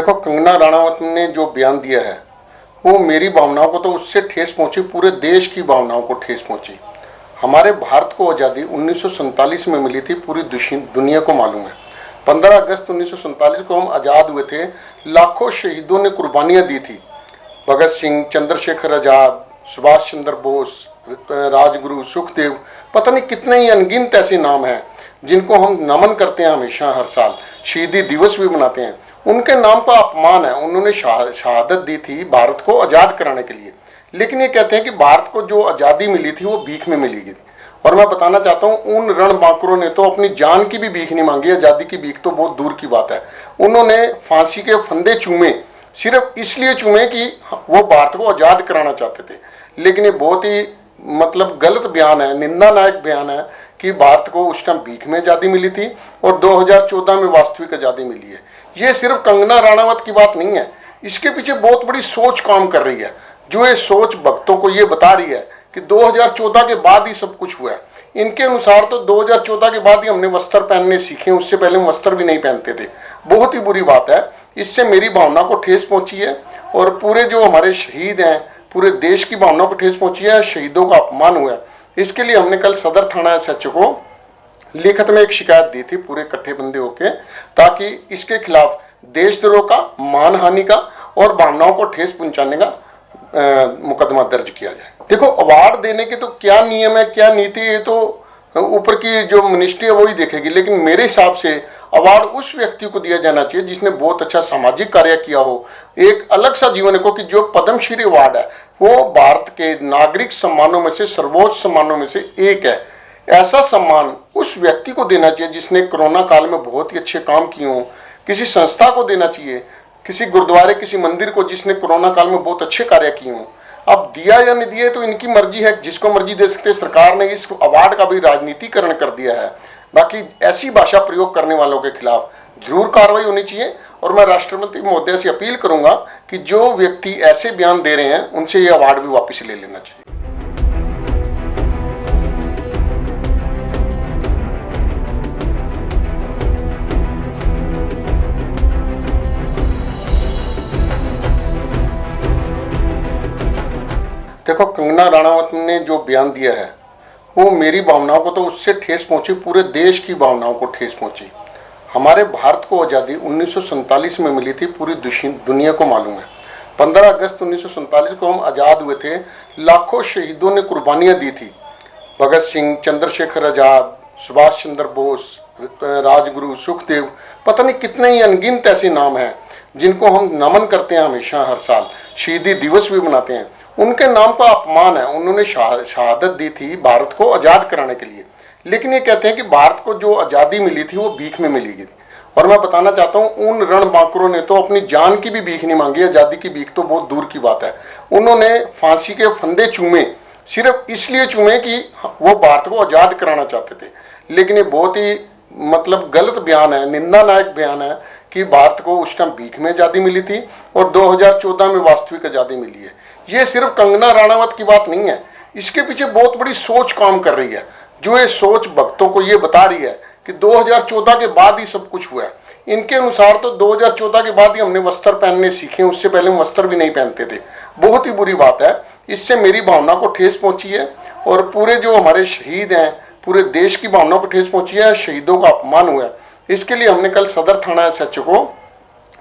देखो, कंगना रनावत ने जो बयान दिया है वो मेरी भावनाओं को तो उससे ठेस पहुंची, पूरे देश की भावनाओं को ठेस पहुंची। हमारे भारत को आज़ादी 1947 में मिली थी, पूरी दुनिया को मालूम है। 15 अगस्त 1947 को हम आज़ाद हुए थे। लाखों शहीदों ने कुर्बानियां दी थी। भगत सिंह, चंद्रशेखर आज़ाद, सुभाष चंद्र बोस, राजगुरु, सुखदेव, पता नहीं कितने ही अनगिनत ऐसे नाम हैं जिनको हम नमन करते हैं हमेशा, हर साल शहीदी दिवस भी मनाते हैं। उनके नाम का अपमान है। उन्होंने शहादत दी थी भारत को आज़ाद कराने के लिए, लेकिन ये कहते हैं कि भारत को जो आज़ादी मिली थी वो भीख में मिली थी। और मैं बताना चाहता हूँ, उन रणबांकुरों ने तो अपनी जान की भी भीख नहीं मांगी। आज़ादी की भीख तो बहुत दूर की बात है। उन्होंने फांसी के फंदे चूमे, सिर्फ इसलिए चूमे कि वो भारत को आज़ाद कराना चाहते थे। लेकिन ये बहुत ही गलत बयान है, निंदानायक बयान है कि भारत को उस टाइम भीख में आज़ादी मिली थी और 2014 में वास्तविक आज़ादी मिली है। ये सिर्फ कंगना रनावत की बात नहीं है, इसके पीछे बहुत बड़ी सोच काम कर रही है। जो ये सोच भक्तों को ये बता रही है कि 2014 के बाद ही सब कुछ हुआ है। इनके अनुसार तो 2014 के बाद ही हमने वस्त्र पहनने सीखे, उससे पहले हम वस्त्र भी नहीं पहनते थे। बहुत ही बुरी बात है। इससे मेरी भावना को ठेस पहुंची है और पूरे जो हमारे शहीद हैं, पूरे देश की भावना को ठेस पहुंची है। शहीदों का अपमान हुआ है। इसके लिए हमने कल सदर थाना एसएचओ को लिखित में एक शिकायत दी थी, पूरे इकट्ठे बंदे होके, ताकि इसके खिलाफ देशद्रोह का, मानहानि का और भावनाओं को ठेस पहुंचाने का मुकदमा दर्ज किया जाए। देखो, अवार्ड देने के तो क्या नियम है, क्या नीति है, तो ऊपर की जो मिनिस्ट्री है वही देखेगी। लेकिन मेरे हिसाब से अवार्ड उस व्यक्ति को दिया जाना चाहिए जिसने बहुत अच्छा सामाजिक कार्य किया हो, एक अलग सा जीवन को। कि जो पद्मश्री अवार्ड है वो भारत के नागरिक सम्मानों में से सर्वोच्च सम्मानों में से एक है। ऐसा सम्मान उस व्यक्ति को देना चाहिए जिसने कोरोना काल में बहुत ही अच्छे काम किए हों। किसी संस्था को देना चाहिए, किसी गुरुद्वारे, किसी मंदिर को जिसने कोरोना काल में बहुत अच्छे कार्य किए हों। अब दिया या नहीं दिया तो इनकी मर्जी है, जिसको मर्जी दे सकते। सरकार ने इस अवार्ड का भी राजनीतिकरण कर दिया है। बाकी ऐसी भाषा प्रयोग करने वालों के खिलाफ जरूर कार्रवाई होनी चाहिए। और मैं राष्ट्रपति महोदय से अपील करूंगा कि जो व्यक्ति ऐसे बयान दे रहे हैं उनसे ये अवार्ड भी वापस ले लेना चाहिए। देखो, कंगना रनावत ने जो बयान दिया है वो मेरी भावनाओं को तो उससे ठेस पहुंची, पूरे देश की भावनाओं को ठेस पहुंची। हमारे भारत को आज़ादी 1947 में मिली थी, पूरी दुनिया को मालूम है। 15 अगस्त 1947 को हम आज़ाद हुए थे। लाखों शहीदों ने कुर्बानियां दी थी। भगत सिंह, चंद्रशेखर आज़ाद, सुभाष चंद्र बोस, राजगुरु, सुखदेव, पता नहीं कितने ही अनगिनत ऐसे नाम हैं जिनको हम नमन करते हैं हमेशा, हर साल शहीदी दिवस भी मनाते हैं। उनके नाम का अपमान है। उन्होंने शहादत दी थी भारत को आज़ाद कराने के लिए, लेकिन ये कहते हैं कि भारत को जो आज़ादी मिली थी वो भीख में मिली थी। और मैं बताना चाहता हूँ, उन रणबांकुरों ने तो अपनी जान की भी भीख नहीं मांगी। आज़ादी की भीख तो बहुत दूर की बात है। उन्होंने फांसी के फंदे चूमे, सिर्फ इसलिए चूमे कि वो भारत को आज़ाद कराना चाहते थे। लेकिन ये बहुत ही गलत बयान है, निंदानायक बयान है कि भारत को उस टाइम भीख में आज़ादी मिली थी और 2014 में वास्तविक आज़ादी मिली है। ये सिर्फ कंगना रनावत की बात नहीं है, इसके पीछे बहुत बड़ी सोच काम कर रही है। जो ये सोच भक्तों को ये बता रही है कि 2014 के बाद ही सब कुछ हुआ है। इनके अनुसार तो 2014 के बाद ही हमने वस्त्र पहनने सीखे, उससे पहले हम वस्त्र भी नहीं पहनते थे। बहुत ही बुरी बात है। इससे मेरी भावना को ठेस पहुंची है और पूरे जो हमारे शहीद हैं, पूरे देश की भावना को ठेस पहुंची है। शहीदों का अपमान हुआ है। इसके लिए हमने कल सदर थाना एसएचओ को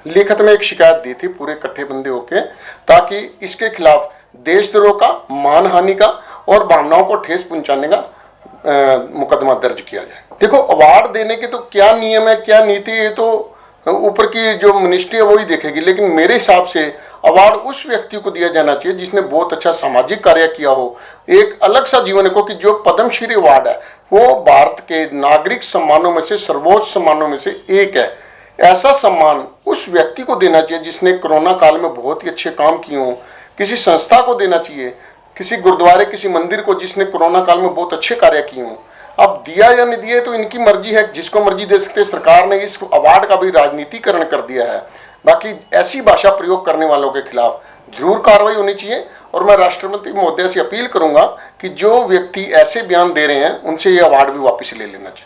लिखित में एक शिकायत दी थी, पूरे इकट्ठे बंदे होके, ताकि इसके खिलाफ देशद्रोह का, मानहानि का और भावनाओं को ठेस पहुंचाने का मुकदमा दर्ज किया जाए। देखो, अवार्ड देने के तो क्या नियम है, क्या नीति है, तो ऊपर की जो मिनिस्ट्री है वही देखेगी। लेकिन मेरे हिसाब से अवार्ड उस व्यक्ति को दिया जाना चाहिए जिसने बहुत अच्छा सामाजिक कार्य किया हो, एक अलग सा जीवन को। कि जो पद्मश्री अवार्ड है वो भारत के नागरिक सम्मानों में से सर्वोच्च सम्मानों में से एक है। ऐसा सम्मान उस व्यक्ति को देना चाहिए जिसने कोरोना काल में बहुत ही अच्छे काम किए हों। किसी संस्था को देना चाहिए, किसी गुरुद्वारे, किसी मंदिर को जिसने कोरोना काल में बहुत अच्छे कार्य किए हों। अब दिया या नहीं दिया तो इनकी मर्जी है, जिसको मर्जी दे सकते। सरकार ने इस अवार्ड का भी राजनीतिकरण कर दिया है। बाकी ऐसी भाषा प्रयोग करने वालों के खिलाफ जरूर कार्रवाई होनी चाहिए। और मैं राष्ट्रपति महोदय से अपील करूंगा कि जो व्यक्ति ऐसे बयान दे रहे हैं उनसे ये अवार्ड भी वापस ले लेना चाहिए।